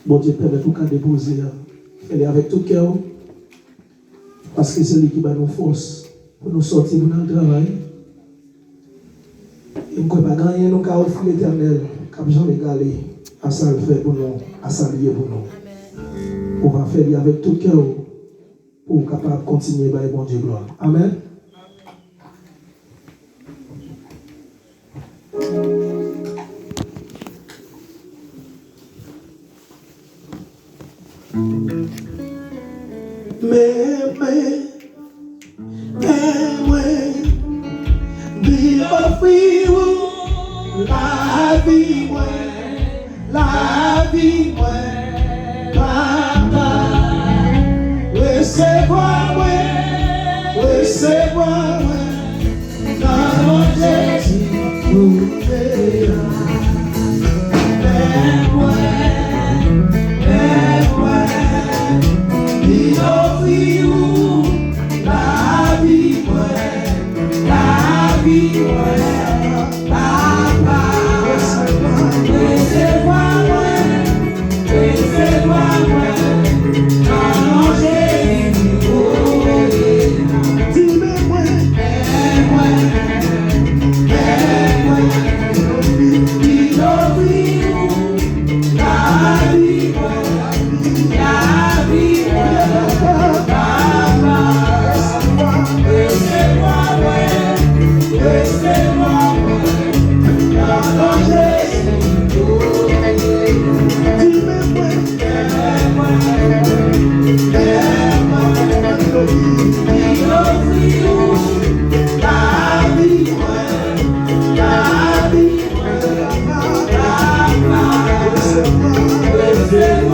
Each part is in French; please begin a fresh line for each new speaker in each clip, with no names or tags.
Bon Dieu permet tout cas déposer. Elle est avec tout cœur. Parce que c'est lui qui va nous force pour nous sortir dans le travail. Et nous ne pouvons pas gagner, nous avons offert l'éternel, comme Jean régalé, à ça le faire pour nous, à ça lier pour nous. On va faire avec tout cœur pour capable continuer à bon Dieu gloire. Amen. Mais, viva frio, la vie, papa, recevoir, dans mon Jésus, pour
Receba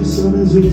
Je sens les yeux.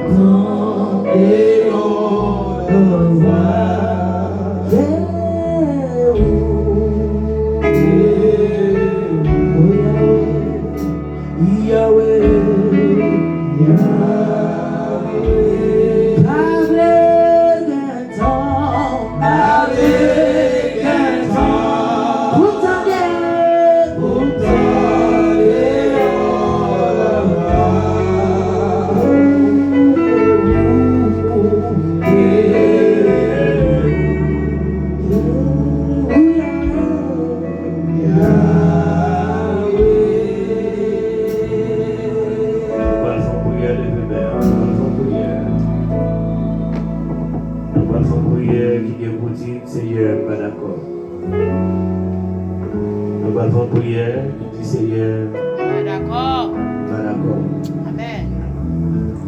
temps et on le voit.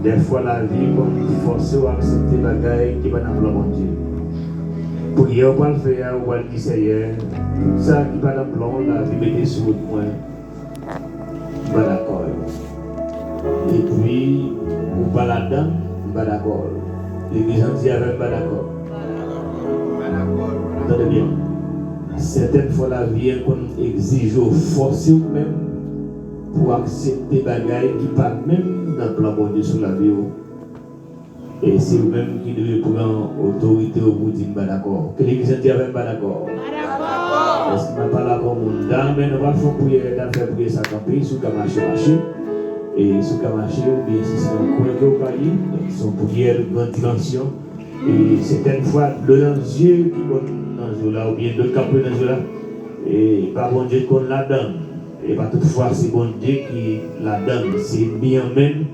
Des fois, la vie, comme force à accepter la gueule qui va dans le monde. Pour y avoir le faire, ou le dire Seigneur, ça qui va dans le blanc, la vie mettez sur moi. Pas d'accord. Et puis, ou pas là-dedans, pas d'accord. L'église entière avec pas d'accord. Entendez bien. Certaines fois, la vie exige force ou même pour accepter des bagailles qui ne pas même dans le plan bon Dieu sur la vie. Et c'est vous-même qui devez prendre autorité au bout d'une pas d'accord. Que l'église entière n'est pas d'accord. Est-ce qu'il n'a pas d'accord mon dame, mais nous allons faire prier ça camper, sous marcher. Et sous marcher, ou bien si c'est un coin de pays, son prière de grande dimension. Et certaines fois, le dans les yeux qui vont dans ce là, ou bien d'autres camper dans ce là, et pas bon Dieu qu'on la donne. Et pas toutefois, c'est bon Dieu qui la donne. C'est bien même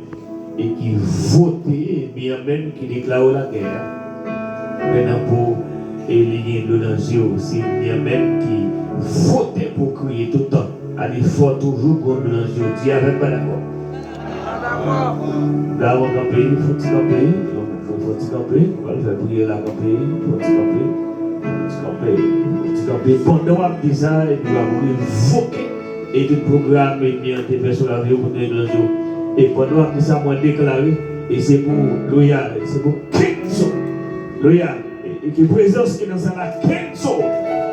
et qui vote, et bien même qui déclare la guerre. Maintenant, pour éliminer le danger, c'est bien même qui vote pour crier tout le temps. Il faut toujours contre le danger. Dieu avec pas d'accord. Là, on va camper, il faut camper. Il faut camper. On va le faire prier là, camper. Il faut camper. Pendant qu'on dit ça, et puis on va invoquer. Et du programme et bien des personnes à vie pour les gens. Et pendant que ça m'a déclaré, et c'est pour loyal, c'est pour Kenzo. Loyal, et qui présence qui est dans la Kenzo.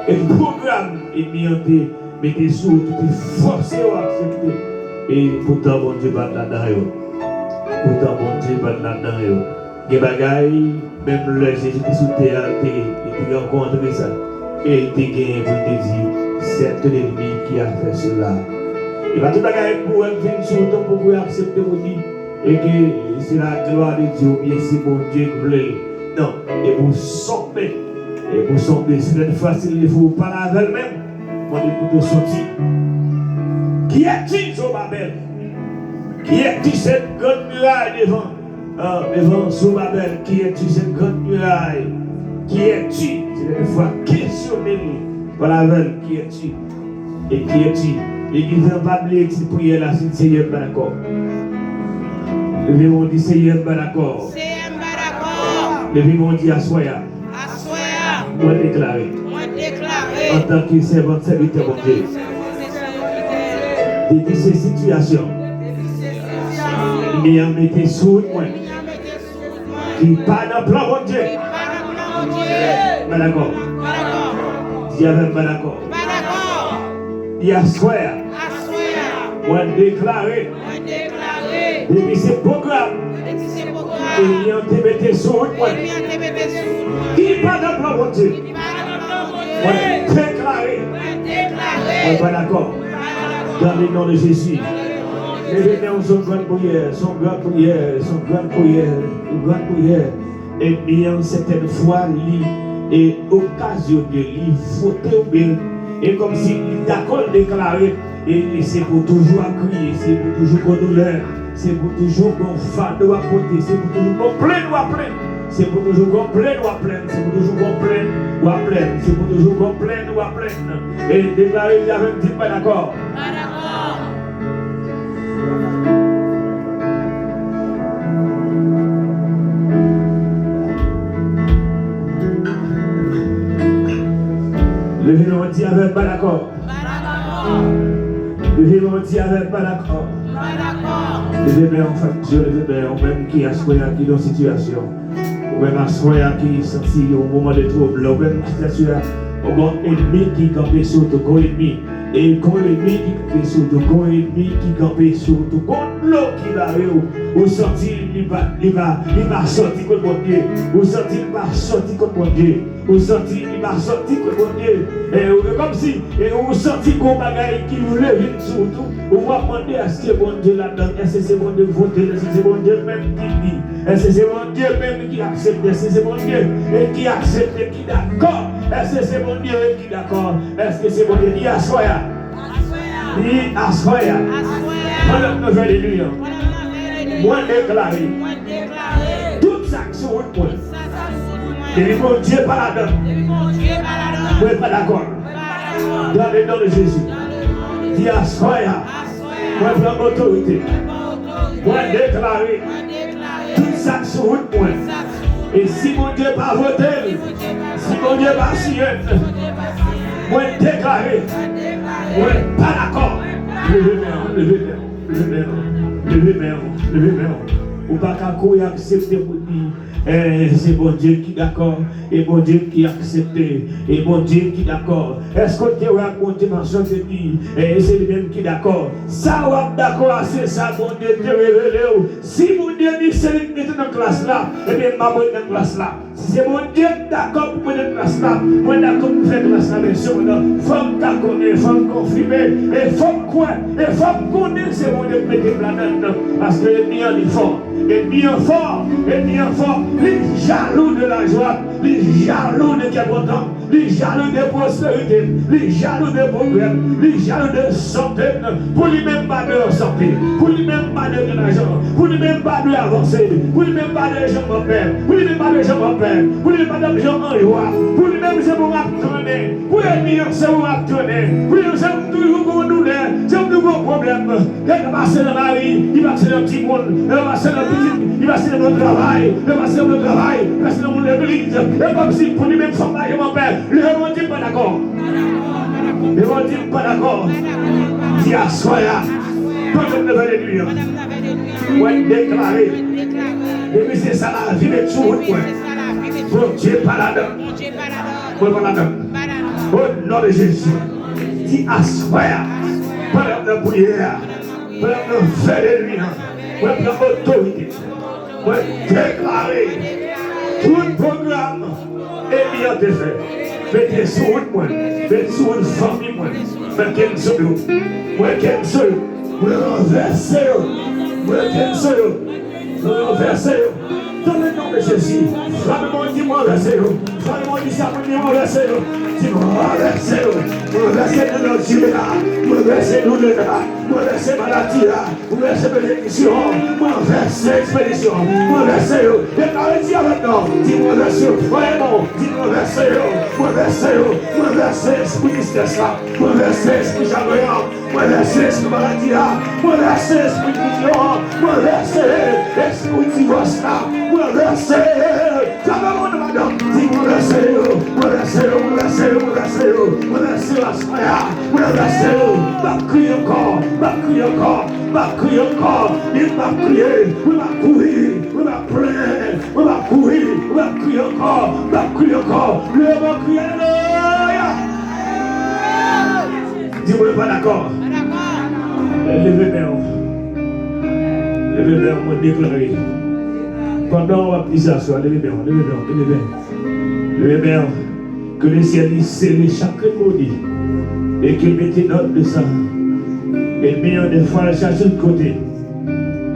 Et le programme et bien mettez sous, tout forcé à accepter. Et pourtant, bon Dieu, pas là-dedans. Pourtant, bon Dieu, pas là-dedans. Des bagailles, même le Jésus qui sous terre, il a rencontré ça. Et il t'a gagné pour te dire. C'est un ennemi qui a fait cela. Il va tout bagailler pour venir sur le pour vous accepter mon dit et que c'est la gloire de Dieu, bien c'est mon Dieu bleu. Non, et vous sombez. C'est une facile, il faut parler avec elle-même. On dit pour te sortir. Qui est-il, Zobabel? Qui est-il cette grande muraille devant Zobabel? Qui est-il cette grande muraille? Qui es-tu? C'est une fois questionner-lui. Voilà, qui es-tu? Et qui es-tu? L'église n'a pas oublié cette prière là, c'est le Seigneur pas d'accord. Levez-moi dit Seigneur pas d'accord. Levez-moi dit Assoya. Moi déclaré. En tant que servant serviteur de Dieu. Depuis ces situations, il a mis sous moi. Qui pas dans le plan de Dieu. Pas d'accord. Dieu n'est pas d'accord. Il a souhaité. Moi déclaré. Depuis ces programmes. Il a été sous moi. Qui pas dans le plan de Dieu. Moi déclaré. On n'est pas d'accord. Dans le nom de Jésus. Levez-nous son grande prière. Et bien certaines fois, et occasion de lui voter ou bien. Et comme si il d'accord déclaré. Et c'est pour toujours crier, c'est pour toujours qu'on douleur, c'est pour toujours qu'on fardeau à côté, c'est pour toujours qu'on plaît ou à plein. C'est pour toujours qu'on plaît ou à plein, c'est pour toujours qu'on plaît ou à plein, c'est pour toujours qu'on plaît ou à plein. Et déclarer, il avait dit pas d'accord. Pas d'accord. Le vivant dit avec pas d'accord. Le vivant dit avec pas d'accord. Levez bien en fait, Dieu, levez bien, ou même qui a soya qui dans une situation, ou même a soya qui senti au moment de trouble, ou même qui a soya, ou bon ennemi qui campait sur ton corps ennemi, et quand l'ennemi qui campait sur ton corps ennemi qui campait sur ton corps, l'eau qui va ou senti il va sortir contre mon Dieu, ou senti il va sortir contre mon Dieu, ou senti il va sortir contre mon Dieu, et comme si, et ou senti qu'on bagaille qui vous lève sur tout. On va demander à ce que bon Dieu là-dedans, est-ce que c'est bon Dieu voter, est-ce que c'est bon Dieu même qui dit, est-ce que c'est bon Dieu même qui accepte, est-ce que c'est bon Dieu qui accepte et qui d'accord, est-ce que c'est bon Dieu qui d'accord, est-ce que c'est bon Dieu qui assoya, dit assoya, pendant que alléluia, moi déclaré, toute ça sur votre point, et bon Dieu pas là-dedans, vous n'êtes pas d'accord, dans le nom de Jésus. Qui assoya, moi prends autorité, moi déclarer toute ça sur votre point. Et si mon Dieu pas voté, si mon Dieu pas signé, moi déclarer, moi pas d'accord. Levez bien. Ou pas qu'à courir accepter pour dire, c'est bon Dieu qui d'accord, et bon Dieu qui accepte, et bon Dieu qui d'accord. Est-ce que Dieu a une dimension de dire, et c'est lui-même qui d'accord. Ça va d'accord, c'est ça, bon Dieu te révèle. Si mon Dieu dit c'est lui qui est dans la classe là, et bien ma bonne dans la classe là. Si c'est mon Dieu d'accord pour mettre dans la classe là, moi d'accord pour faire classe là, bien sûr, femme qu'à connaître, femme confirmée, et femme quoi, et femme connaître, c'est mon Dieu qui met là-dedans, parce que l'ennemi est fort. Et bien fort, les jaloux de la joie, les jaloux de qui est content, les jaloux de prospérité, les jaloux de progrès, les jaloux de santé, pour lui-même pas de santé, pour lui-même pas de l'argent, pour lui-même pas de avancer, pour lui-même pas de gens en paix, pour lui-même pas de gens en paix, pour lui-même pas de gens en joie, pour lui-même c'est pour m'abtonner, pour lui-même c'est pour m'abtonner, pour lui-même c'est toujours pour nous douleur, c'est toujours pour problème, il va passer dans la vie, il va passer dans le petit monde, il va passer dans le il va passer dans mon travail, il va passer dans mon travail, il va passer dans mon église. Et comme si pour lui-même son mari et mon père, le monde dit pas d'accord. Le monde dit pas d'accord. Dis à soya. Quand on devait le dire, on va déclarer. Et puis c'est ça la vie de tout le monde. Bon Dieu pas là-dedans. Bon pas là-dedans. Au nom de Jésus. Dis à soya. Pendant la prière, pendant le fait de lui. Moi, prends autorité. Moi, déclarer tout le programme est bien fait. Mettez sur moi, mettez sur une famille, moi, mettez sur nous. Moi, qu'un seul, moi, renverser, moi, qu'un seul, moi, renverser. Dans le nom de Jésus, frappez-moi, dis-moi, renversez-le. Frappez-moi, dis-moi, renversez-le. Dis-moi, renversez-le. Renversez-nous dans Dieu là. Renversez-nous là. Renversez maladie là. Renversez bénédiction. Renversez expédition. Renversez-le. Déclarez-y avec nous. Dis-moi, renversez-le. Vraiment. Dis-moi, renversez-le. Renversez-le. Renversez esprit tristesse là. Renversez esprit chagrin. Renversez esprit maladie là. Renversez esprit vision. Renversez esprit divorce là. Renversez. J'avais mon madame. Dis-moi, renversez-le. Renversez la soya. Renversez-le. Va crier encore. Il va crier. On va courir. On va pleurer. On va courir. On va crier encore. Le va crier. Dis-moi pas d'accord. Levez-moi, me déclarer. Pendant on va dire ça, levez-moi. Que le ciel y scelle chaque maudit et qu'il mette note de ça. Et millions de fois, les chercher de côté.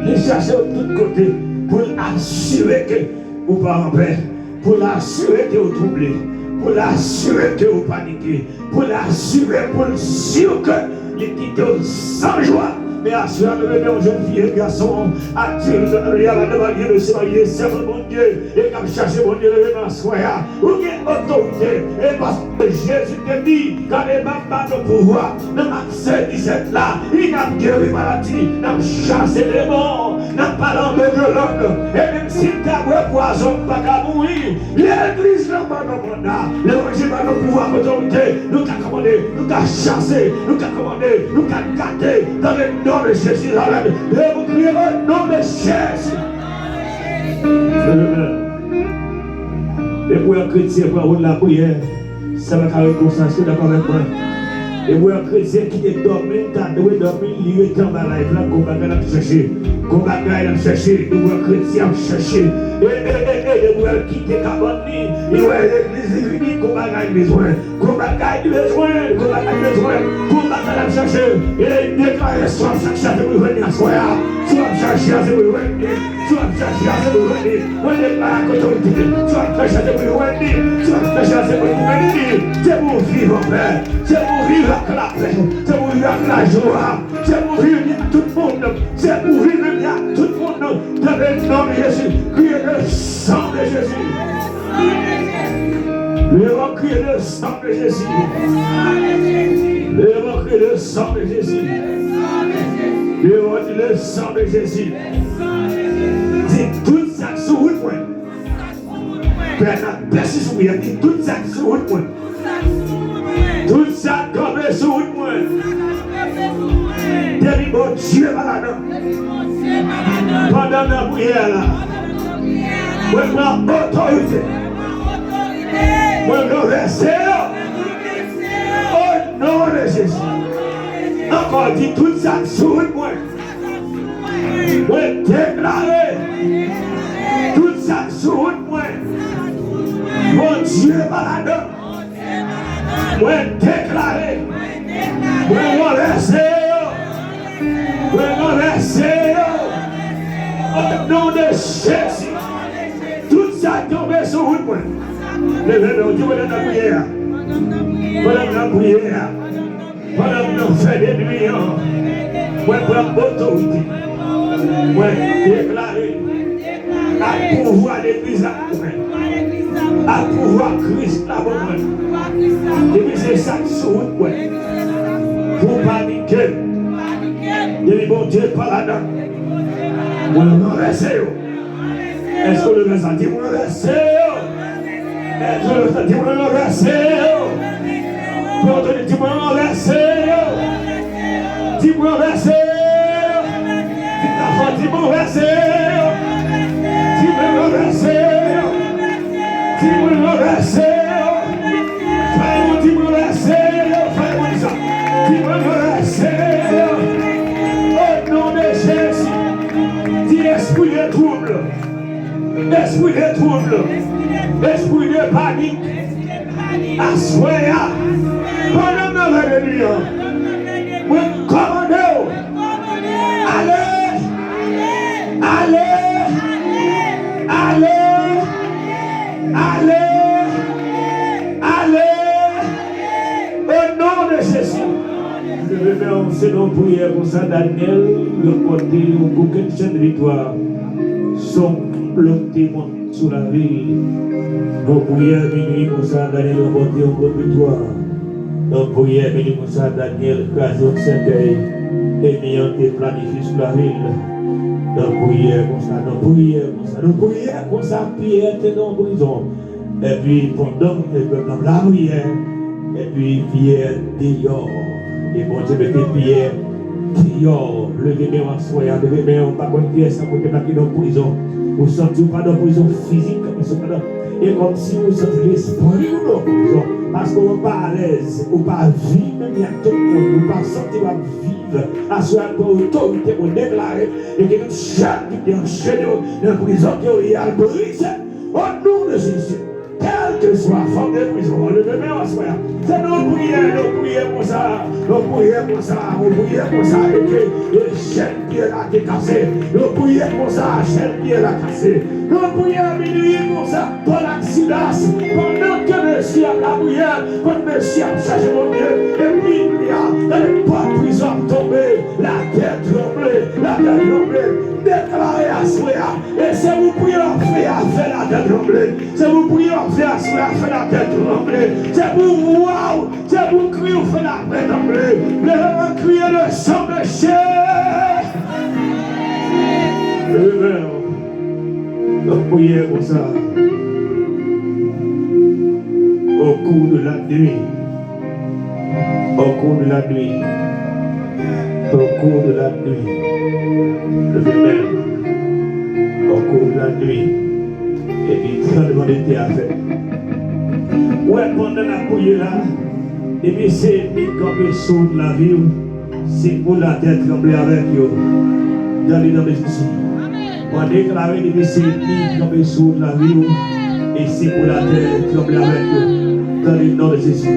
Les chercher de tous côtés pour assurer que vous ne pas en paix, pour l'assurer que vous troublez, pour l'assurer que vous paniquez, pour l'assurer, pour le sûr que les quittez sans joie. Mais assurer le même jeune fille et garçon, attire la demande de se marier, serve mon Dieu, et comme chercher mon Dieu, le même soya, ou bien autorité, et parce que Jésus te dit, quand les mamans de pouvoir, dans Matthieu 17 là, il n'a guéri maladie, n'a chassé les morts, n'a pas l'homme de l'homme, et même si t'as un poison, pas qu'à mourir, l'église n'a pas de mandat, l'évangile n'a pas de pouvoir, autorité, nous t'a commandé, nous t'a chassé, nous t'a commandé, nous t'a gâté, dans le nom nom de Jésus. Et vous criez au nom de Jésus. Et pour un chrétien, pour la prière, ça va carrer comme ça, c'est d'accord avec moi. Et pour un chrétien qui est dormi, tu as doué dormir, il est en bas là, qu'on va chercher. Qu'on va chercher, et pour un chrétien chercher. Et pour un quitter Cabani, il va l'église unie, qu'on va gagner besoin. Qu'on va gagner besoin, qu'on va gagner besoin. Qu'on va chercher. Et il déclare, soit chercher, pour venir à soi. Soit chercher, c'est pour venir. Soit chercher, c'est pour venir. On déclare à l'autorité. Soit chercher, c'est pour venir. Soit chercher, c'est pour venir. C'est pour vivre en paix. C'est pour vivre avec la paix. C'est pour vivre avec la joie. C'est pour vivre avec tout le monde. C'est pour vivre avec tout le monde. Dans le nom de Jésus. Criez le sang de Jésus. Nous allons crier le sang de Jésus. Nous allons crier le sang de Jésus. Nous allons dire le sang de Jésus. Dis tout ça sur le point. Merci sur moi. Dis tout ça sur le point. Tout ça comme sur le point. Depuis mon Dieu malade. Pendant la prière là. Moi je prends autorité. Moi je renverse au nom de Jésus. Encore dit tout ça sur moi. Moi déclarer tout ça sur moi. Mon Dieu malade. Moi déclarer. Moi renverser. Moi renverser au nom de Jésus. Tout ça tombe sur moi. Levez-vous, Dieu, madame la prière. Madame la prière. Madame la fait des nuits. Moi, prends autorité. Moi, déclarer à pouvoir l'église à pouvoir Christ là moi. Et puis c'est ça sur moi. Pour paniquer. Et bon Dieu, pas là-dedans. Moi, je reste. Est-ce que le message dit moi, reste? Est-ce que le message dit moi, reste? Pour te dire, moi, reste. Dis-moi, reste. Dis-moi, reste. Dis-moi, reste. Dis-moi, reste. Frère, dis-moi, reste. Frère, ça. Dis-moi, reste. Au nom de Jésus. Dis esprit de trouble. Esprit de trouble. Esprit de panique. Assoya. Pendant la nuit. Moi, commandez-vous. Allez. Allez. Allez. Allez. Allez. Au nom de Jésus. Je vais faire un sénon prière pour ça, Daniel, le côté où aucune chaîne de victoire sont bloqués sur la ville. Nos prières minuit pour ça, Daniel, le côté où aucune victoire. Nos prières minuit pour ça, Daniel, crasé au cercueil, et n'ayant été planifié sur la ville. Nos prières pour ça, nos prières pour ça, nos prières pour ça, Pierre était en prison. Et puis pendant la prière, et puis Pierre dehors. Et bon Dieu mettait Pierre dehors. Levez-moi en soya, levez-moi pas contre Pierre, ça peut être dans la prison. Vous ne sentez pas dans la prison physique, et comme si vous sentez l'esprit ou dans la prison. Parce qu'on n'est pas à l'aise, on ne pas vivre, il y a tout le monde, on ne pas sentir à vivre. À ce moment autorité pour déclarer, et que nous chaque qui est enchaîné dans la prison, qui est à briser, au nom de Jésus. Quelle que soit la forme de prison, levez-moi en soya. C'est nos prières pour ça, nos prières pour ça, nos prières pour ça, et que chaîne qui est là qui est cassée, nos prières pour ça, chaîne qui est là cassée, nos prières minuit pour ça, pour l'accident, pendant que monsieur a la prière, quand monsieur a cherché mon Dieu, et puis il y a dans les portes de prison tombées, la tête tremblée, déclaré à soya, et c'est vous priez à faire la tête tremblée, c'est vous priez à faire la tête tremblée, c'est vous wow, c'est vous crier au fait la tête tremblée, le crier le sang de Jésus. Donc priez pour ça. Au cours de la nuit, au cours de la nuit, levez-même, au cours de la nuit, et puis tremblement de terre a fait. Ouais, pendant la couille là, et puis c'est comme sous la vie, c'est pour la terre trembler avec eux. Dans les noms de Jésus. On déclare que c'est comme sous la vie, et c'est pour la terre trembler avec eux. Dans les noms de Jésus.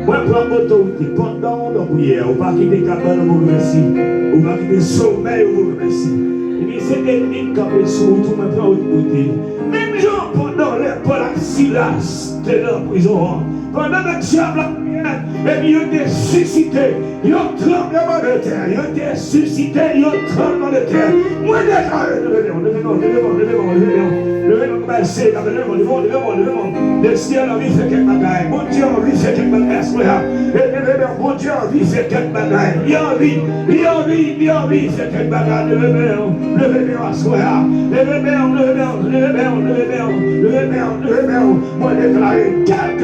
Moi, je prends l'autorité pendant la prière. On va quitter le cabane, on vous remercie. On va quitter le sommeil, on vous remercie. Et puis c'est ennemi comme sous, tout le monde prend l'autorité. Même gens pendant les Paul et Silas de la prison, pendant que diable et puis ils ont suscité, ils ont tremblement de terre, ils ont suscité, ils ont tremblement de terre. Moi, levez-moi, commencez, levez-moi. Le ciel a envie de faire quelque bagaille. Mon Dieu a envie de faire quelque bagaille. Mon Dieu a envie de faire quelque bagaille. Il a envie de faire quelque bagaille. Levez-moi, assoya. Levez-moi. Moi, déclarer, quel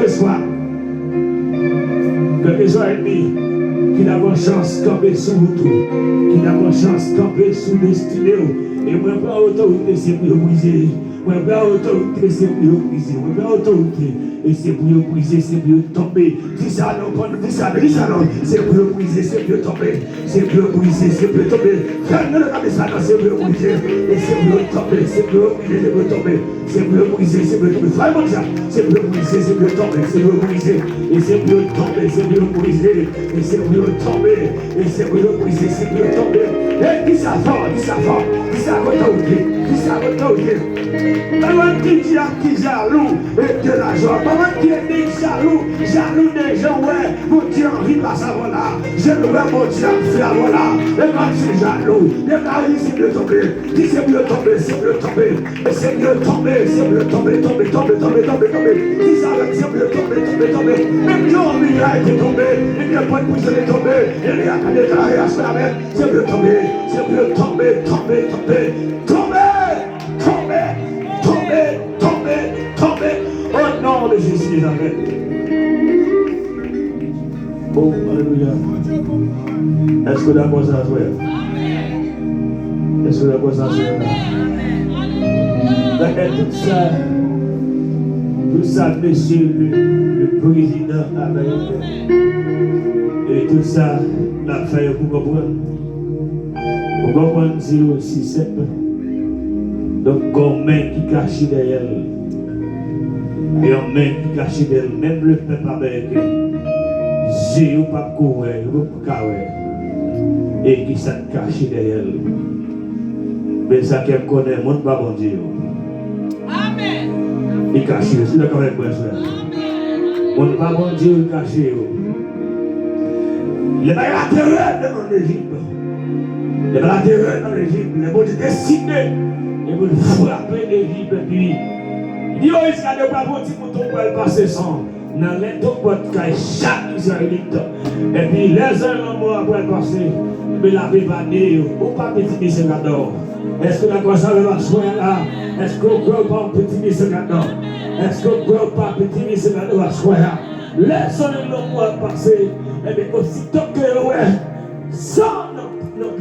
que soit ennemi, qui n'a pas chance de camper sous tout, qui n'a pas chance de camper sous destiné. Et moi, pas autorité, c'est pour briser. Moi, pas autorité, c'est pour briser. Moi, pas autorité, et c'est pour briser, c'est pour tomber. Dis ça non, dis ça non, c'est pour briser, c'est pour tomber. C'est pour briser, c'est pour tomber. Fais-le le ça non, c'est pour briser. Et c'est pour tomber, c'est pour briser, c'est pour tomber. C'est pour briser, c'est pour tomber. Vraiment ça, c'est pour briser, c'est pour tomber. C'est pour briser, et c'est pour tomber, c'est pour briser. Et c'est pour tomber, et c'est pour briser, c'est pour tomber. Et dis ça fort, dis ça fort. Dis ça autorité, dis ça autorité. Pendant qui jaloux et de la joie, pendant qui est jaloux des gens, ouais, mon Dieu arrive à savoir là, je le vois mon Dieu faire voilà, et quand je suis jaloux, les maris c'est mieux tomber, dis c'est mieux tomber, c'est mieux tomber, et c'est mieux tomber, c'est mieux tomber, tomber, dis ça avec c'est mieux tomber, même si on lui a été tombé, et bien pas de pouce de tomber, et il y a qu'à déclarer à cela même, c'est mieux tomber, tomber, au nom de Jésus des Amen. Oh, alléluia. Est-ce que d'accord ça se fait? Est-ce que d'accord ça se fait? Tout ça, monsieur le président américain, et tout ça, la fait pour comprendre. Pour comprendre, c'est aussi simple. Donc, comme main qui cache derrière elle, et une main qui cache derrière elle, même le peuple américain, j'ai eu pas courir, pas courir, et qui s'est caché derrière elle. Mais ça qu'elle connaît, mon pas bon Dieu. Amen. Il cache, c'est d'accord avec moi, frère. Mon pas bon Dieu, il cache. Les bagages de terreur dans l'Égypte. Les bagages de terreur dans l'Égypte. Les bon Dieu décidé. Et vous frappez l'Égypte et puis il dit, oh, il s'y a de pas bon petit mouton pour le passer sans. Dans les deux boîtes chaque Israélite. Et puis les uns morts après le passer, mais la vie va dire, ou pas petit monsieur Gador. Est-ce que la croissance va soigner là? Est-ce que vous ne pas petit monsieur Gador? Est-ce que vous ne pas petit monsieur Gador va soigner là? Les uns morts passer, et bien aussi